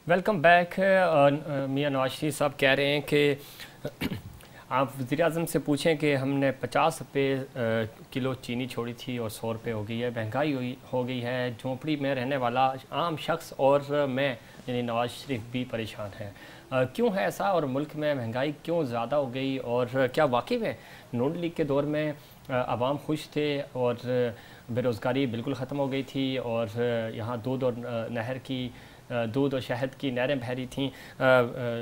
Welcome back. Mian Nawaz Sharif साहब कह रहे हैं कि आप वज़ीर-ए-आज़म से पूछें कि हमने 50 रुपये किलो चीनी छोड़ी थी और 100 रुपये हो गई है, महंगाई हो गई है, झोंपड़ी में रहने वाला आम शख्स और मैं यानी नवाज शरीफ भी परेशान है। क्यों है ऐसा और मुल्क में महंगाई क्यों ज़्यादा हो गई और क्या वाकई में नून लीग के दौर में आवाम खुश थे और बेरोज़गारी बिल्कुल ख़त्म हो गई थी और यहाँ दूध और नहर की दूध और शहद की नहरें बह रही थीं?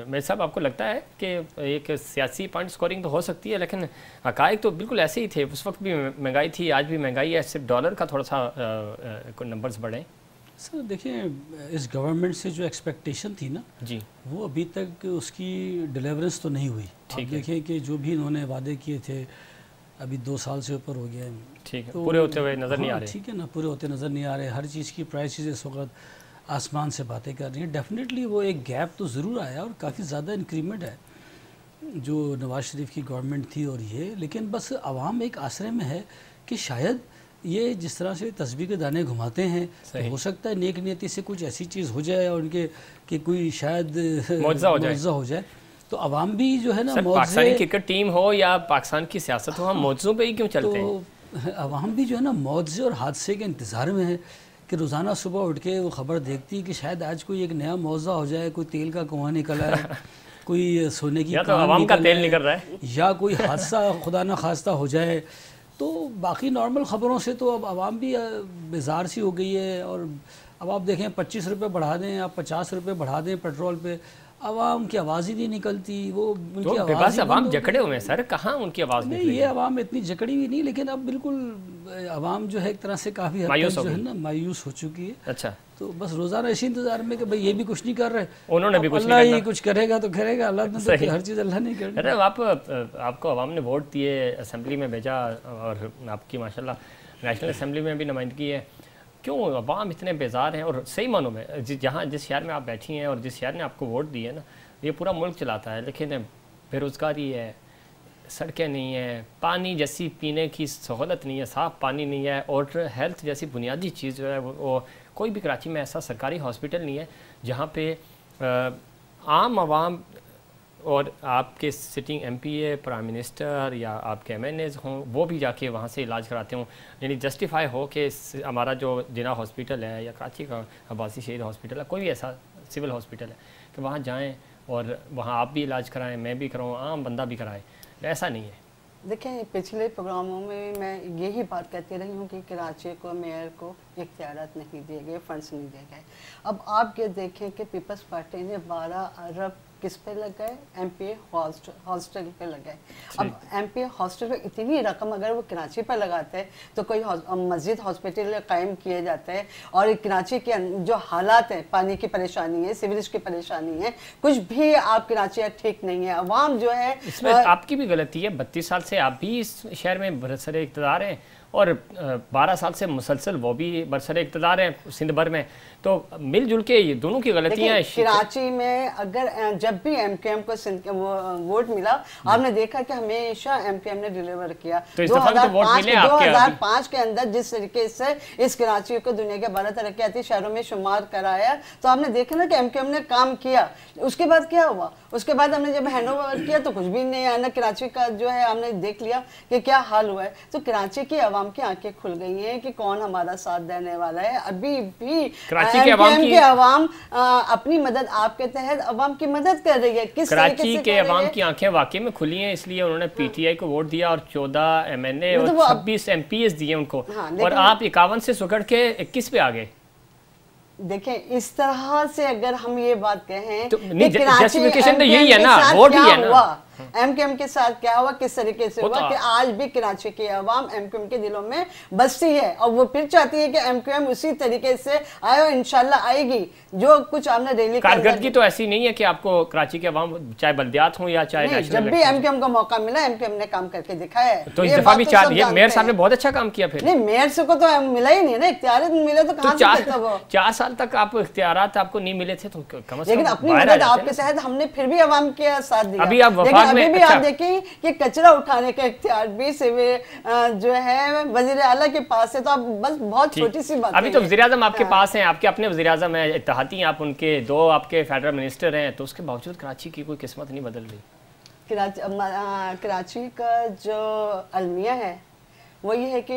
मेरे साहब, आपको लगता है कि एक सियासी पॉइंट स्कोरिंग तो हो सकती है, लेकिन हक़ाइक़ तो बिल्कुल ऐसे ही थे? उस वक्त भी महंगाई थी, आज भी महंगाई है, सिर्फ डॉलर का थोड़ा सा नंबर्स बढ़े। सर देखिए, इस गवर्नमेंट से जो एक्सपेक्टेशन थी ना जी, वो अभी तक उसकी डिलीवरेंस तो नहीं हुई। आप देखिए कि जो भी इन्होंने वादे किए थे अभी 2 साल से ऊपर हो गए, ठीक है, तो पूरे होते हुए नज़र नहीं आ रहे। ठीक है ना, पूरे होते नज़र नहीं आ रहे। हर चीज़ की प्राइसेस इस वक्त आसमान से बातें कर रही हैं। डेफिनेटली वो एक गैप तो ज़रूर आया और काफ़ी ज़्यादा इंक्रीमेंट है जो नवाज शरीफ की गवर्नमेंट थी और ये, लेकिन बस आवाम एक आसरे में है कि शायद ये जिस तरह से तस्बीह के दाने घुमाते हैं तो हो सकता है नेक नियति से कुछ ऐसी चीज़ हो जाए और उनके कि कोई शायद मुआवजा हो जाए, तो आवाम भी जो है ना, पाकिस्तानी क्रिकेट टीम हो या पाकिस्तान की सियासत हो, हम मुआवजों पे ही क्यों चलते हैं? तो आवाम भी जो है ना मुआवजे और हादसे के इंतज़ार में है कि रोज़ाना सुबह उठ के वो ख़बर देखती है कि शायद आज कोई एक नया मुआवजा हो जाए, कोई तेल का कुआं निकला है, कोई सोने की या तो आवाम का तेल निकल रहा है, या कोई हादसा खुदा न खास्ता हो जाए। तो बाकी नॉर्मल ख़बरों से तो अब आवाम भी बेजार सी हो गई है। और अब आप देखें 25 रुपये बढ़ा दें, आप 50 रुपये बढ़ा दें पेट्रोल पे, आवाम की आवाज़ ही नहीं निकलती। वो उनकी आवाज़ आवाम जकड़े हुए हैं सर, कहाँ उनकी आवाज़ नहीं? ये आवाम इतनी जकड़ी हुई नहीं, लेकिन अब बिल्कुल आवाम जो है एक तरह से काफ़ी हद तक जो है ना मायूस हो चुकी है। अच्छा, तो बस रोज़ाना इसी इंतज़ार में कि भाई ये भी कुछ नहीं कर रहे, उन्होंने भी कुछ अल्लाह ही कुछ करेगा तो करेगा, अल्लाह ने तो हर चीज़ अल्लाह नहीं कर। अरे आपको आवाम ने वोट दिए, असेंबली में भेजा और आपकी माशाल्लाह नेशनल असेंबली में भी नुमाइंदगी है। क्यों अवाम इतने बेजार हैं? और सही मानों में जिस शहर में आप बैठी हैं और जिस शहर ने आपको वोट दिए ना, ये पूरा मुल्क चलाता है, लेकिन बेरोज़गारी है, सड़कें नहीं है, पानी जैसी पीने की सहूलत नहीं है, साफ़ पानी नहीं है, और हेल्थ जैसी बुनियादी चीज़ जो है वो कोई भी कराची में ऐसा सरकारी हॉस्पिटल नहीं है जहाँ पे आम आवाम और आपके सिटिंग एमपीए, प्राइम मिनिस्टर या आपके एमएनएज हों, वो भी जाके वहाँ से इलाज कराते हों। यानी जस्टिफाई हो कि हमारा जो जिना हॉस्पिटल है या कराची का अब्बासी शहीद हॉस्पिटल है, कोई भी ऐसा सिविल हॉस्पिटल है कि वहाँ जाएँ और वहाँ आप भी इलाज कराएँ, मैं भी कराऊँ, आम बंदा भी कराए। ऐसा नहीं है। देखें, पिछले प्रोग्रामों में मैं यही बात कहती रही हूँ कि कराची को, मेयर को इख्तियारात नहीं दिए गए, फंड्स नहीं दिए गए। अब आप ये देखें कि पीपल्स पार्टी ने 12 अरब किस पे लगाए? एमपीए हॉस्टल पे लगाए। अब एमपीए हॉस्टल पे इतनी रकम अगर वो कराची पर लगाते हैं तो कोई मस्जिद हॉस्पिटल कायम किए जाते हैं। और कराची के जो हालात हैं, पानी की परेशानी है, सीवरेज की परेशानी है, कुछ भी आप कराची ठीक नहीं है। अवाम जो है, इसमें आपकी भी गलती है। 32 साल से आप भी इस शहर में बरसरे इक़्तिदार हैं और 12 साल से मुसलसल वो भी बरसरे इक़्तिदार हैं सिंध भर में, तो मिलजुल के ये दोनों की गलतियां हैं। कराची में अगर जब भी एमकेएम को वोट मिला, आपने देखा कि हमेशा एमकेएम ने डिलीवर किया। तो 2005 के अंदर जिस तरीके से इस कराची को दुनिया के 12 तरक्याती शहरों में शुमार कराया, तो आपने देखा ना कि एमकेएम ने काम किया। उसके बाद क्या हुआ? उसके बाद हमने जब हैंड ओवर किया तो कुछ भी नहीं आया ना। कराची का जो है हमने देख लिया कि क्या हाल हुआ है। तो कराची की आवाम की आंखें खुल गई हैं कि कौन हमारा साथ देने वाला है। अभी भी कराची के अवाम अपनी मदद आपके तहत अवाम की मदद कर रही है। किस कराची के अवाम की आंखें वाकई में खुली हैं, इसलिए उन्होंने पीटीआई को वोट दिया और 14 एमएनए और 26 एमपीएस दिए उनको। और आप 51 से सुगड़ के 21 पे आ गए। देखें, इस तरह से अगर हम ये बात कहें तो जस्टिफिकेशन तो यही है ना, वोट ही है ना। एमकेएम के साथ क्या हुआ, किस तरीके से हुआ कि आज भी कराची की आवाम एमकेएम के दिलों में बसती है और वो फिर चाहती है कि एमकेएम उसी तरीके से आए और इंशाल्लाह आएगी। जो कुछ आपने रैली कारकर्दगी तो ऐसी नहीं है कि आपको कराची के आवाम चाहे बल्दियात हो या चाहे जब भी एमकेएम को मौका मिला एमकेएम ने काम करके दिखाया है। तो इस दफा भी ये मेयर साहब ने बहुत अच्छा काम किया। फिर नहीं, मेयर से को तो मिला ही नहीं ना, इख्तियार मिले तो कहां से करता वो? 4 साल तक आप इख्तियारात आपको नहीं मिले थे तो कम से कम लेकिन अपनी मदद आपके तहत हमने फिर भी आवाम के साथ दिया। अभी आप वफाक अभी भी आप देखें कि कचरा उठाने का इख्तियार भी जो है वजीर आला के पास है, तो आप बस बहुत छोटी सी बात। अभी तो वज़ीर आज़म आपके पास हैं, आपके अपने वज़ीर आज़म हैं, इत्तेहादी, आप उनके 2 आपके फेडरल मिनिस्टर हैं, तो उसके बावजूद कराची की कोई किस्मत नहीं बदल रही। कराची का जो अलमिया है वो ये है कि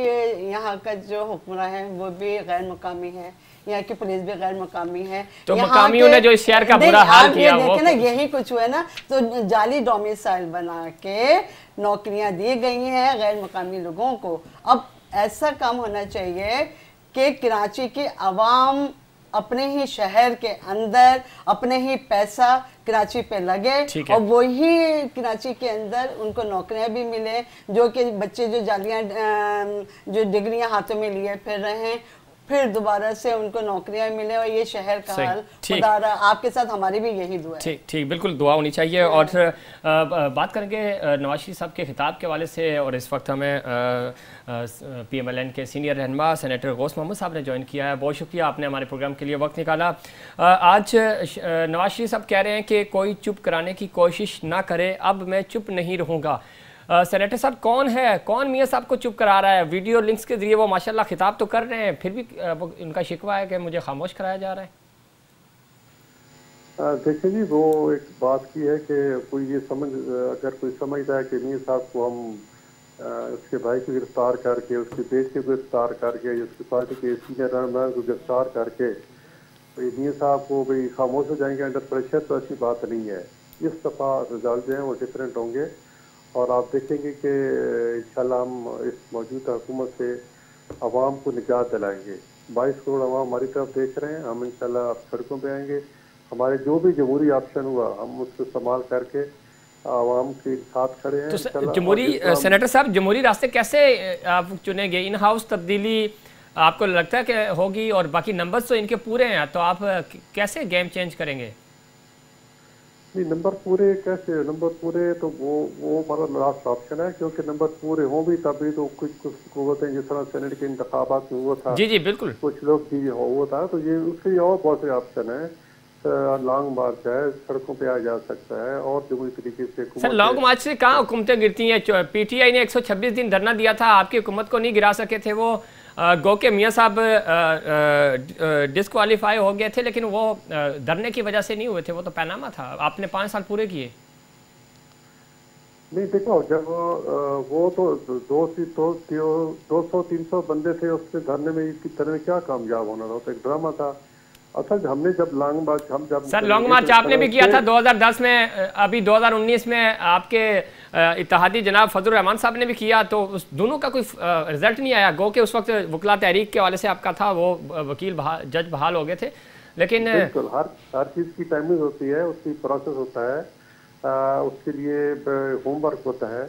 यहाँ का जो हुक्मरान है वो भी गैर मुकामी है, यहाँ की पुलिस भी गैर मुकामी है। तो मुकामियों ने जो इस शहर का बुरा हाल किया वो ना यही कुछ हुआ ना, तो जाली डोमिसाइल बना के नौकरियां दी गई हैं गैर मुकामी लोगों को। अब ऐसा काम होना चाहिए कि कराची की आवाम अपने ही शहर के अंदर अपने ही पैसा कराची पे लगे और वही कराची के अंदर उनको नौकरियां भी मिले, जो कि बच्चे जो जालियां जो डिग्रियां हाथों में लिए फिर रहे हैं फिर दोबारा से उनको नौकरियां मिले और ये शहर का हाल। खुदा आपके साथ हमारी भी यही दुआ है। ठीक बिल्कुल दुआ होनी चाहिए। और बात करेंगे नवाज शरीफ साहब के खिताब के हवाले से, और इस वक्त हमें PMLN के सीनियर रहनुमा सेनेटर गौस मोहम्मद साहब ने ज्वाइन किया है। बहुत शुक्रिया, आपने हमारे प्रोग्राम के लिए वक्त निकाला। आज नवाज शरीफ साहब कह रहे हैं कि कोई चुप कराने की कोशिश ना करे, अब मैं चुप नहीं रहूँगा। सेनेटर साहब कौन है, कौन मियाँ साहब को चुप करा रहा है? वीडियो लिंक्स के जरिए वो माशाल्लाह खिताब तो कर रहे हैं, फिर भी उनका शिकवा है कि मुझे खामोश कराया जा रहा है। देखिए जी, वो एक बात की है कि कोई ये अगर कोई समझता है कि मियाँ साहब को हम उसके भाई को गिरफ्तार करके, उसके बेटे को गिरफ्तार करके, उसकी पार्टी के सीनियर रहनुमा को गिरफ्तार करके मियाँ साहब को भाई खामोश हो जाएंगे अंडर प्रेशर, तो ऐसी बात नहीं है। इस दफ़ा रिजल्ट जो है वो डिफरेंट होंगे और आप देखेंगे कि इंशाल्लाह हम इस मौजूदा हुकूमत से आवाम को निजात दिलाएंगे। 22 करोड़ आवाम हमारी तरफ देख रहे हैं, हम इंशाल्लाह सड़कों पे आएंगे। हमारे जो भी जमहूरी ऑप्शन हुआ हम उसको इस्तेमाल करके आवाम के साथ खड़े हैं। तो जमहूरी सेनेटर साहब, जमहूरी रास्ते कैसे आप चुनेंगे? इन हाउस तब्दीली आपको लगता है कि होगी, और बाकी नंबर्स तो इनके पूरे हैं, तो आप कैसे गेम चेंज करेंगे? नहीं, नंबर पूरे कैसे? नंबर पूरे तो वो हमारा लास्ट ऑप्शन है, क्योंकि नंबर पूरे हों भी तभी तो कुछ कुव्वतें जिस तरह सेनेट के इंतखाबात में हुआ था। जी बिल्कुल, कुछ लोग जी हुआ था, तो ये उसके और बहुत से ऑप्शन है। लॉन्ग मार्च है, सड़कों पे आ जा सकता है और जो तरीके से। सर लॉन्ग मार्च से कहाँ हुकूमतें गिरती हैं? PTI ने 126 दिन धरना दिया था, आपकी हुकूमत को नहीं गिरा सके थे वो। गो के मियाँ साहब डिस्क्वालीफाई हो गए थे, लेकिन वो धरने की वजह से नहीं हुए थे, वो तो पैनामा था। आपने 5 साल पूरे किए। नहीं देखो, जब वो तो 200-300 बंदे थे उसके धरने में क्या कामयाब होना था? तो एक ड्रामा था। असल हमने जब लॉन्ग मार्च सर लॉन्ग मार्च आपने भी किया था 2010 में, अभी 2019 में आपके इत्तेहादी जनाब फजलुर रहमान साहब ने भी किया, तो उस दोनों का कोई रिजल्ट नहीं आया। गो के उस वक्त वकला तहरीक के वाले से आपका था, वो वकील जज बहाल हो गए थे, लेकिन बिल्कुल हर चीज़ की टाइमिंग होती है, उसकी प्रोसेस होता है, उसके लिए होमवर्क होता है।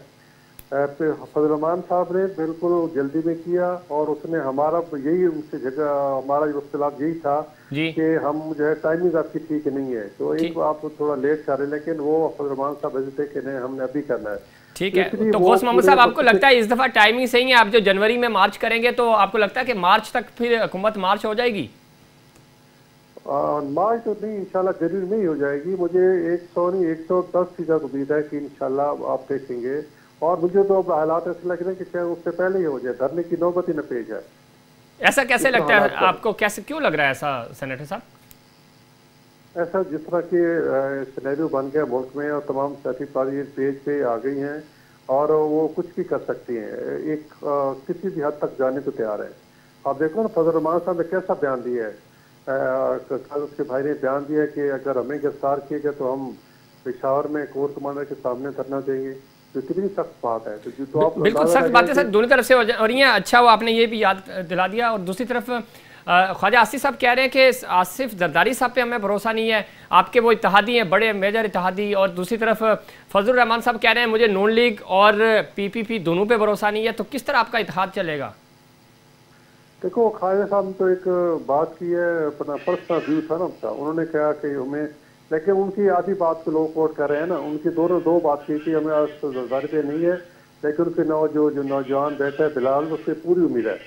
फजल रहमान साहब ने बिल्कुल जल्दी में किया और उसने हमारा यही उनसे जगह हमारा इख्तिलाफ यही था कि हम जो है टाइमिंग आपकी ठीक नहीं है, तो एक आप थोड़ा लेट कर रहे, लेकिन वो फजल रहमान साहब ऐसे थे कि नहीं हमने अभी करना है। ठीक है, तो गौस मोहम्मद साहब आपको लगता है इस दफा टाइमिंग सही है? आप जो जनवरी में मार्च करेंगे तो आपको लगता है कि मार्च तक फिर हुकूमत मार्च हो जाएगी? मार्च तो नहीं, इंशाल्लाह जनवरी में ही हो जाएगी। मुझे 110 फीसद उम्मीद है कि इंशाल्लाह आप देखेंगे, और मुझे तो अब हालात ऐसे लग रहे हैं कि शायद उससे पहले ही हो जाए, धरने की नौबत ही न पेश है। ऐसा कैसे लगता है आपको, कैसे क्यों लग रहा है ऐसा सेनेटर साहब? ऐसा जिस तरह के सिनेरियो बन गया मुल्क में और तमाम सियासी पार्टियां पेज पे आ गई हैं और वो कुछ भी कर सकती हैं, एक किसी भी हद तक जाने को तैयार है। आप देखो ना फजल रहमान साहब ने कैसा बयान दिया है, उसके भाई ने बयान दिया कि अगर हमें गिरफ्तार किया गया तो हम पेशावर में कोर कमांडर के सामने धरना देंगे। तो कितनी सख्त बात है। तो आप बिल्कुल सख्त बातें सर दोनों तरफ से हो रही हैं। अच्छा वो आपने ये भी याद दिला दिया। और दूसरी तरफ ख्वाजा आसिफ साहब कह रहे हैं कि आसिफ जरदारी साहब पे हमें भरोसा नहीं है, आपके वो इत्तेहादी हैं, बड़े मेजर इत्तेहादी। और दूसरी तरफ फजलुर रहमान साहब कह रहे हैं मुझे नून लीग और PPP दोनों पे भरोसा नहीं है। तो किस तरह आपका इत्तेहाद चलेगा? देखो ख्वाजा साहब ने तो एक बात की है, अपना पर्सनल व्यू था ना उनका, उन्होंने कहा कि हमें, लेकिन उनकी आधी बात को लोग कोट कर रहे हैं ना, उनकी दो बात की थी हमें जरदारी पे नहीं है, लेकिन उनके जो नौजवान बेटा है बिलाल उससे पूरी उम्मीद है,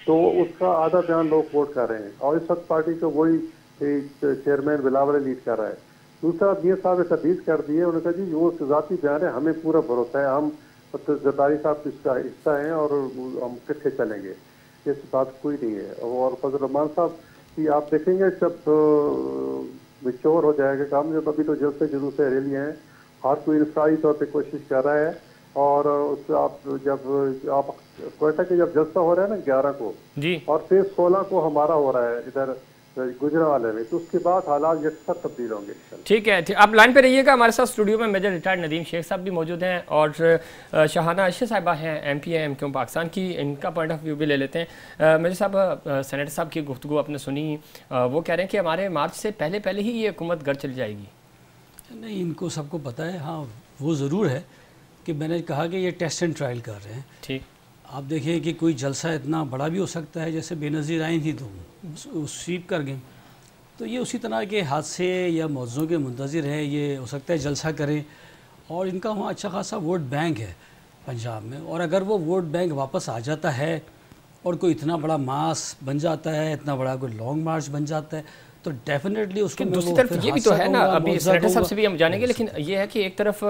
तो उसका आधा बयान लोग कोट कर रहे हैं। और इस वक्त पार्टी को वही चेयरमैन बिलावल लीड कर रहा है। दूसरा मियां साहब एक हदीस कर दी है, उन्होंने कहा जी वो ज़ाती बयान है, हमें पूरा भरोसा है, हम जरदारी साहब इसका हिस्सा हैं और हम इकट्ठे चलेंगे, इस बात कोई नहीं है। और फजल रहमान साहब कि आप देखेंगे जब मिच्योर हो जाएगा काम, जब अभी तो जलसे जुलूस रैलियाँ हैं, हर कोई इंफरादी तौर पे कोशिश कर रहा है, और उस आप जब आप कोयटा के जब जलसा हो रहा है ना 11 को जी, और फिर 16 को हमारा हो रहा है इधर गुजरांवाले में, तो उसके बाद हालात यकसर तब्दील होंगे। ठीक है, आप लाइन पे रहिएगा। हमारे साथ स्टूडियो में मेजर रिटायर्ड नदीम शेख साहब भी मौजूद हैं और शहाना अशर साहिबा हैं MP है MQ पाकिस्तान की, इनका पॉइंट ऑफ व्यू भी ले लेते हैं। मेजर साहब, सेनेटर साहब की गुफ्तगू आपने सुनी, वो कह रहे हैं कि हमारे मार्च से पहले ही ये हुकूमत घर चली जाएगी। नहीं, इनको सबको पता है। हाँ, वो ज़रूर है कि मैंने कहा कि ये टेस्ट एंड ट्रायल कर रहे हैं। ठीक, आप देखिए कि कोई जलसा इतना बड़ा भी हो सकता है, जैसे बेनज़ीर आई थी तो स्वीप कर गए, तो ये उसी तरह के हादसे या मौज़ों के मुंतज़िर हैं। ये हो सकता है जलसा करें, और इनका वहाँ अच्छा खासा वोट बैंक है पंजाब में, और अगर वो वोट बैंक वापस आ जाता है और कोई इतना बड़ा मास बन जाता है, इतना बड़ा कोई लॉन्ग मार्च बन जाता है, तो डेफिनेटली उसको दूसरी तरफ ये भी तो है ना, अभी सेनेटर साहब से भी हम जानेंगे, लेकिन ये है कि एक तरफ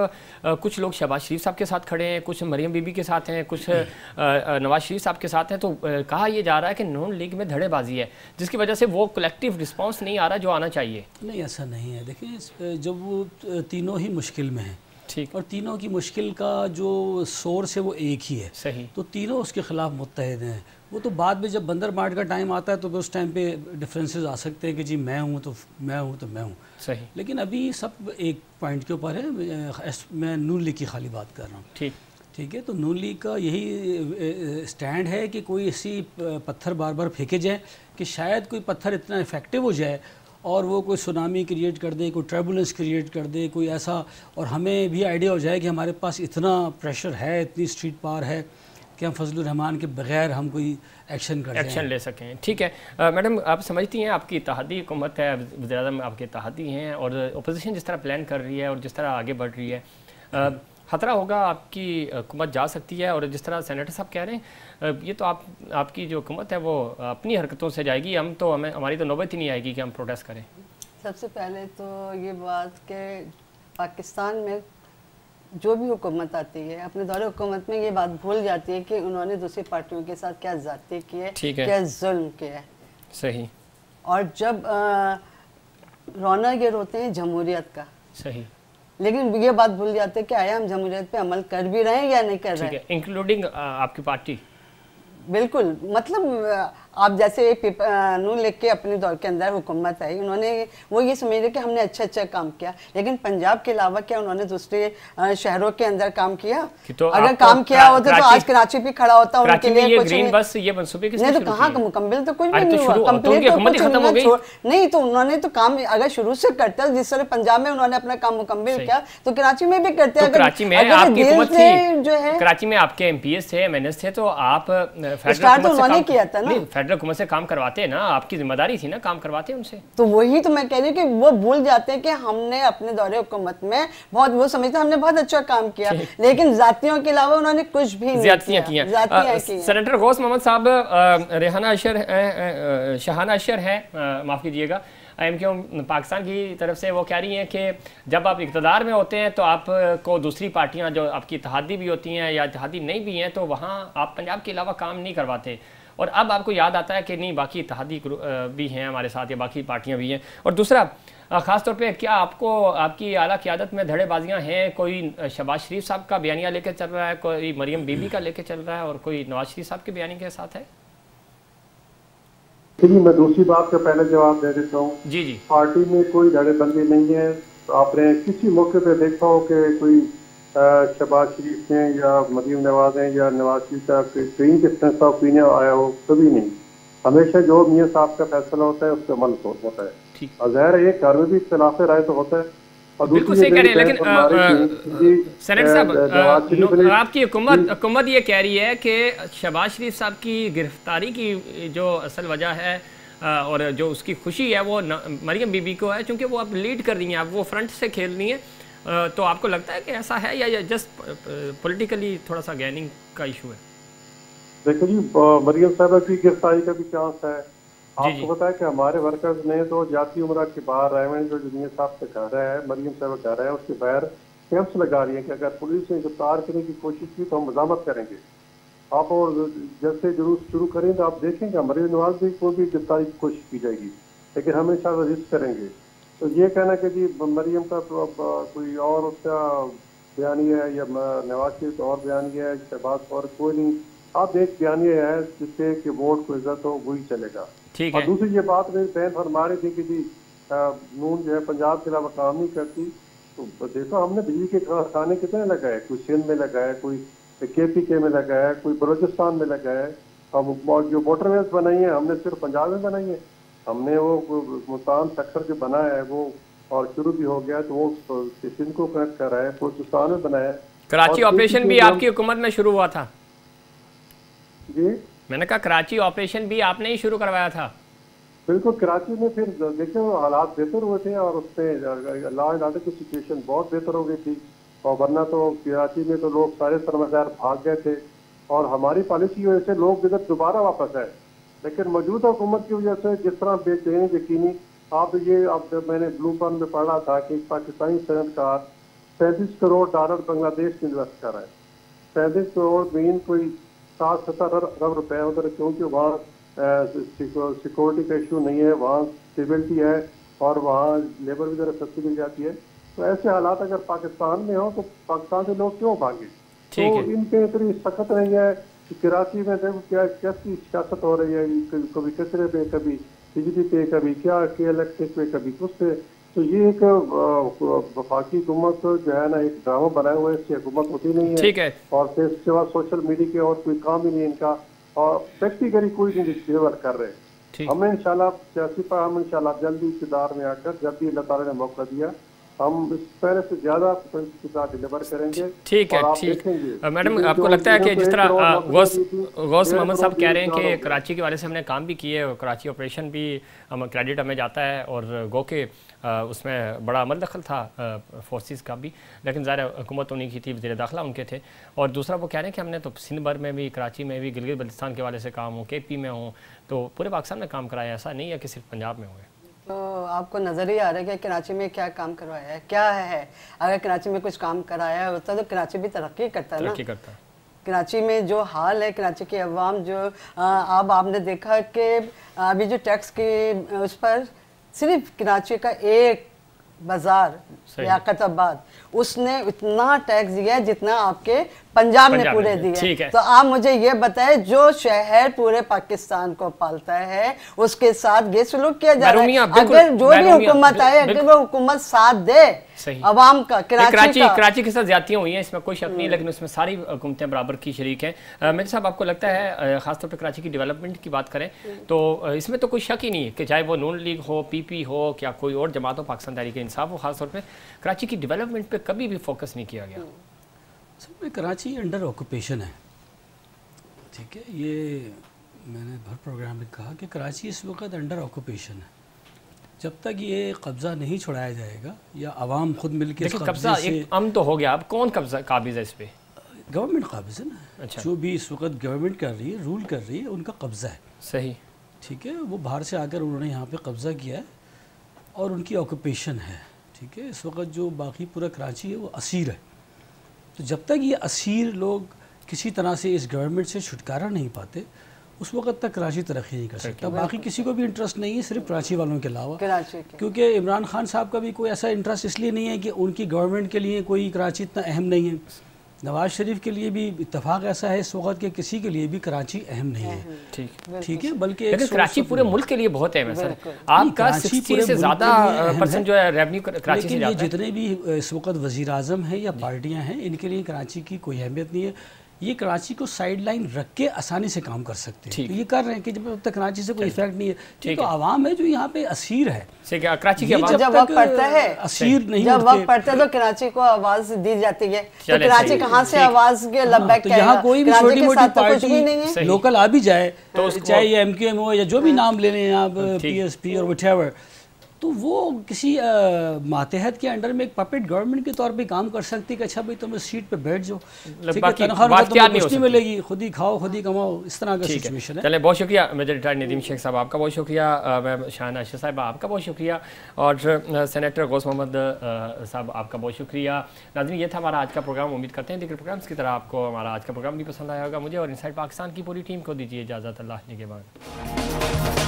कुछ लोग शहबाज शरीफ साहब के साथ खड़े हैं, कुछ मरियम बीबी के साथ हैं, कुछ नवाज शरीफ साहब के साथ हैं, तो कहा यह जा रहा है कि नून लीग में धड़ेबाजी है, जिसकी वजह से वो कलेक्टिव रिस्पांस नहीं आ रहा जो आना चाहिए। नहीं, ऐसा नहीं है। देखिए, जब वो तीनों ही मुश्किल में हैं, ठीक, और तीनों की मुश्किल का जो सोर्स है वो एक ही है, सही, तो तीनों उसके ख़िलाफ़ मुत्तहिद हैं। वो तो बाद में जब बंदर मार्ट का टाइम आता है तो उस टाइम पे डिफरेंसेस आ सकते हैं कि जी मैं हूँ तो मैं हूँ, सही, लेकिन अभी सब एक पॉइंट के ऊपर है। मैं नून लीग की खाली बात कर रहा हूँ। ठीक है, तो नून लीग का यही स्टैंड है कि कोई ऐसी पत्थर बार बार फेंके जाए कि शायद कोई पत्थर इतना इफेक्टिव हो जाए और वो कोई सुनामी क्रिएट कर दे, कोई ट्रबुलेंस क्रिएट कर दे, कोई ऐसा, और हमें भी आइडिया हो जाए कि हमारे पास इतना प्रेशर है, इतनी स्ट्रीट पावर है कि हम फजलुर रहमान के बगैर हम कोई एक्शन ले सकें। ठीक है, मैडम, आप समझती हैं आपकी इत्तेहादी हुकूमत है, वज़ीर-ए-आज़म में आपके इत्तेहादी हैं, और अपोजिशन जिस तरह प्लान कर रही है और जिस तरह आगे बढ़ रही है, ख़तरा होगा आपकी हुकूमत जा सकती है, और जिस तरह सेनेटर साहब कह रहे हैं, ये तो आपकी जो हुकूमत है वो अपनी हरकतों से जाएगी, हमारी तो नौबत ही नहीं आएगी कि हम प्रोटेस्ट करें। सबसे पहले तो ये बात कि पाकिस्तान में जो भी हुकूमत आती है अपने दौरे हुकूमत में ये बात भूल जाती है कि उन्होंने दूसरी पार्टियों के साथ क्या ज़्यादती की है, क्या जुल्म किया है। सही, और जब रौनक ये रोते हैं जमहूरियत का, सही, लेकिन ये बात भूल जाते हैं कि आया हम जमहूरियत पे अमल कर भी रहे हैं या नहीं कर रहे हैं, इंक्लूडिंग आपकी पार्टी। बिल्कुल, मतलब आप जैसे नून लीग के अपने दौर के अंदर हुकूमत आई, उन्होंने वो ये समझ रहे कि हमने अच्छा काम किया, लेकिन पंजाब के अलावा क्या उन्होंने दूसरे शहरों के अंदर काम किया? तो अगर काम किया होता तो आज कराची भी खड़ा होता, उनके लिए कुछ ग्रीन बस ये मंसूबे नहीं, तो कहाँ मुकम्मल तो कुछ भी नहीं हुआ, कंप्लीट नहीं, तो उन्होंने तो काम अगर शुरू से करता, जिस तरह पंजाब में उन्होंने अपना काम मुकम्मल किया तो कराची में भी करते। कराची में आपकी हुकूमत थी, जो है कराची में आपके MPs थे, MNS थे, तो आप उन्होंने किया था ना, फेडरल हुकूमत से काम करवाते ना, आपकी जिम्मेदारी थी ना, काम करवाते उनसे। तो वही तो मैं कह रही हूँ कि वो भूल जाते हैं कि हमने अपने दौरे हुकूमत में बहुत, वो समझते हमने बहुत अच्छा काम किया, लेकिन जातियों के अलावा उन्होंने कुछ भी ज्यादतियां की। सेनेटर गौस मोहम्मद साहब, शहाना अशर है, माफ़ कीजिएगा, MQ पाकिस्तान की तरफ से, वो कह रही हैं कि जब आप इक़्तिदार में होते हैं तो आपको दूसरी पार्टियां जो आपकी इत्तेहादी भी होती हैं या इत्तेहादी नहीं भी हैं, तो वहाँ आप पंजाब के अलावा काम नहीं करवाते, और अब आपको याद आता है कि नहीं, बाकी इत्तेहादी भी हैं हमारे साथ या बाकी पार्टियां भी हैं। और दूसरा, ख़ास तौर पे क्या आपकी आला क़यादत में धड़ेबाजियाँ हैं? कोई शहबाज शरीफ साहब का बयानिया लेके चल रहा है, कोई मरियम बीबी का लेके चल रहा है, और कोई नवाज शरीफ साहब के बयानी के साथ है? चलिए, मैं दूसरी बात का पहले जवाब दे देता हूँ। जी, पार्टी में कोई धड़ेबंदी नहीं है। आपने किसी मौके पे देखा हो कि कोई शहबाज शरीफ हैं या मरीम नवाज हैं या नवाज शरीफ साहब के कहीं डिफरेंस ऑफ ओपिनियन आया हो? कभी नहीं। हमेशा जो मियां साहब का फैसला होता है उस पर अमल होता है। और ज़ाहिर है घर में भी इख्तिलाफ राय तो होता है, और बिल्कुल सही कह रहे हैं, लेकिन सेनेटर साहब, आपकी हुकूमत ये कह रही है कि शहबाज शरीफ साहब की गिरफ्तारी की जो असल वजह है और जो उसकी खुशी है वो मरियम बीबी को है, क्योंकि वो आप लीड कर रही हैं, आप वो फ्रंट से खेल रही हैं। तो आपको लगता है कि ऐसा है या जस्ट पॉलिटिकली थोड़ा सा गैनिंग का इशू है? देखो जी, मरियम साहब की गिरफ्तारी का भी चांस है, आपको पता है कि हमारे वर्कर्स ने तो जाती उम्र के बाहर आए जो जमीन साहब का घर है, मरियम साहब का घर है, उसके बाहर कैंप्स लगा रही है कि अगर पुलिस ने गिरफ्तार करने की कोशिश की तो हम मजामत करेंगे। आप और जैसे जुलूस शुरू करें तो आप देखेंगे मरीम नवाज भी को भी गिरफ्तारी की कोशिश की जाएगी, लेकिन हम इंशाल्लाह रिस्क करेंगे। तो ये कहना कि जी मरियम का तो अब कोई और उसका बयानी है या नवाज शरीफ और बयानी है, शहबाज और कोई नहीं, आप एक बयानी है जिससे कि वोट को इज्जत हो वही चलेगा। ठीक और है। दूसरी ये बात मेरी बहन फरमा रही थी कि जी नून जो है पंजाब के अलावा काम नहीं करती, तो देखो हमने बिजली के खाने कितने लगाए, कोई सिंध में लगाए, कोई KPK में लगाया, कोई बलोचिस्तान में लगाया है। हम जो मोटरवेज बनाई है हमने सिर्फ पंजाब में बनाई है, हमने वो मुल्तान सेक्टर जो बनाया है वो और शुरू भी हो गया, तो वो सिंध को कनेक्ट कर रहा है, बलोचिस्तान में बनाया है। कराची ऑपरेशन भी आपकी हुकूमत में शुरू हुआ था जी, मैंने कहा कराची ऑपरेशन भी आपने ही शुरू करवाया था। बिल्कुल, कराची में फिर देखो हालात बेहतर हुए थे और उसमें लॉ एंड ऑर्डर की सिचुएशन बहुत बेहतर हो गई थी, और वरना तो कराची में तो लोग सारे सरमादार भाग गए थे और हमारी पॉलिसी की वजह से लोग इधर दोबारा वापस आए। लेकिन मौजूदा हुकूमत की वजह से जिस तरह बेचैनी यकीनी आप मैंने ब्लूबर्न में पढ़ा था कि एक पाकिस्तानी सनतकार $37 करोड़ बांग्लादेश में इन्वेस्ट कर रहा है। 37 करोड़ मीन कोई 60-70 अरब रुपए उधर, क्योंकि वहाँ सिक्योरिटी का इशू नहीं है, वहाँ स्टेबिलिटी है और वहाँ लेबर भी जरा सस्ती मिल जाती है। तो ऐसे हालात अगर पाकिस्तान में हो तो पाकिस्तान से लोग क्यों भागे? तो इन पे इतनी सख्त नहीं है कि कराची में देखो क्या कैसी सियासत हो रही है, कभी कचरे पे, कभी बिजली पे, कभी क्या इलेक्ट्रिक पे, कभी कुछ पे। तो ये एक वफाकी हुकूमत जो है ना एक ड्रामा बनाया हुआ है, इसकी हुकूमत होती नहीं है। ठीक है। और फिर सिवा सोशल मीडिया के और कोई काम ही नहीं इनका, और प्रैक्टिकली कोई नहीं डिलीवर कर रहे। हमें इंशाल्लाह सियासी पर हम इंशाल्लाह जल्दी इक़्तिदार में आकर, जब भी अल्लाह ताला ने मौका दिया, हम इस पहले से ज्यादा डिलीवर करेंगे। ठीक है, ठीक। मैडम आपको लगता है कि जिस तरह गौस मोहम्मद साहब कह रहे हैं कि कराची के वाले से हमने काम भी किए और कराची ऑपरेशन भी हम क्रेडिट हमें जाता है और गो के उसमें बड़ा अमल दखल था फोर्सेस का भी, लेकिन ज़ाहिर हुकूमत उन्हीं की थी, वज़ीर दाखिला उनके थे। और दूसरा वो कह रहे हैं कि हमने तो सिंध भर में भी, कराची में भी, गिलगित बल्तिस्तान के वाले से काम हो, KP में हो, तो पूरे पाकिस्तान में काम कराया, ऐसा नहीं है कि सिर्फ पंजाब में हुए। तो आपको नज़र ही आ रहा है कि कराची में क्या काम करवाया है, क्या है। अगर कराची में कुछ काम कराया होता तो कराची भी तरक्की करता है ना। कराची में जो हाल है, कराची के अवाम जो अब आपने देखा कि अभी जो टैक्स के उस पर सिर्फ कराची का एक बाजार लियाकताबाद उसने इतना टैक्स दिया है जितना आपके पंजाब ने पूरे दिए। तो आप मुझे ये बताएं, जो शहर पूरे पाकिस्तान को पालता है उसके साथ ये सलूक किया जा रहा है। अगर जो भी हुकूमत आए, अगर वो हुकूमत साथ दे अवाम का, कराची के साथ ज्यादतियां हुई हैं, इसमें कोई शक नहीं, लेकिन उसमें सारी हुकूमतें बराबर की शरीक हैं। मेरे साहब आपको लगता है खासतौर पर कराची की डेवलपमेंट की बात करें तो इसमें तो कोई शक ही नहीं है कि चाहे वो नून लीग हो, PP हो, क्या कोई और जमात हो, पाकिस्तान तहरीक इंसाफ हो, खासतौर पर कराची की डेवलपमेंट पे कभी भी फोकस नहीं किया गया। सब में कराची अंडर ऑक्यूपेशन है, ठीक है। ये मैंने हर प्रोग्राम में कहा कि कराची इस वक्त अंडर ऑक्यूपेशन है। जब तक ये कब्ज़ा नहीं छुड़ाया जाएगा या आवाम खुद मिलकर इस कब्ज़ा एक अम तो हो गया, अब कौन कब्ज़ा काबिज़ है इस पे? गवर्नमेंट काबिज़ है ना। अच्छा। जो भी इस वक्त गवर्नमेंट कर रही है, रूल कर रही है, उनका कब्ज़ा है। सही, ठीक है। वो बाहर से आकर उन्होंने यहाँ पे कब्ज़ा किया है और उनकी ऑक्यूपेशन है, ठीक है। इस वक्त जो बाकी पूरा कराची है वो असीर है। तो जब तक ये असीर लोग किसी तरह से इस गवर्नमेंट से छुटकारा नहीं पाते, उस वक्त तक कराची तरक्की नहीं कर सकता। बाकी किसी को भी इंटरेस्ट नहीं है, सिर्फ कराची वालों के अलावा, क्योंकि इमरान खान साहब का भी कोई ऐसा इंटरेस्ट इसलिए नहीं है कि उनकी गवर्नमेंट के लिए कोई कराची इतना अहम नहीं है। नवाज शरीफ के लिए भी इत्तेफाक ऐसा है इस वक्त के किसी के लिए भी कराची अहम नहीं है, ठीक है। बल्कि कराची पूरे मुल्क के लिए बहुत अहम है सर। आपका 60 से ज़्यादा % जो है रेवेन्यू कराची से जाता है। जितने भी इस वक्त वज़ीर आज़म हैं या पार्टियां हैं, इनके लिए कराची की कोई अहमियत नहीं है। ये कराची को साइड लाइन रख के आसानी से काम कर सकते हैं। तो ये कर रहे हैं कि जब तक कराची से कोई इफेक्ट नहीं है, तो आवाम है जो यहाँ पे असीर है। कराची की आवाम जब वक्त पड़ता है असीर नहीं, जब वक्त पड़ता है तो कराची को आवाज दी जाती है। तो कराची कहाँ से आवाज के लब्बैक कहेगा? यहाँ कोई भी छोटी मोटी पार्टी लोकल आ भी जाए, तो चाहे ये MQM हो या जो भी नाम ले लें आप, PSP और व्हाटएवर, तो वो किसी मातहत के अंडर में एक पपेट गवर्नमेंट के तौर पे काम कर सकती है कि अच्छा भाई तुम इस सीट पे बैठ जाओ, ठीक है, तनख्वाह तुम्हें कुछ नहीं मिलेगी, खुद ही खाओ खुद ही कमाओ, इस तरह का सिचुएशन है। चलिए बहुत शुक्रिया मेजर रिटायर्ड नदीम शेख साहब, आपका बहुत शुक्रिया। मैं शाहना अशरफ साहब आपका बहुत शुक्रिया, और सेनेटर गौस मोहम्मद साहब आपका बहुत शुक्रिया। नाज़रीन, ये था हमारा आज का प्रोग्राम। उम्मीद करते हैं दीगर प्रोग्राम्स की तरह आपको हमारा आज का प्रोग्राम भी पसंद आया होगा। मुझे और इनसाइड पाकिस्तान की पूरी टीम को दीजिए इजाज़त। अल्लाह निगहबान।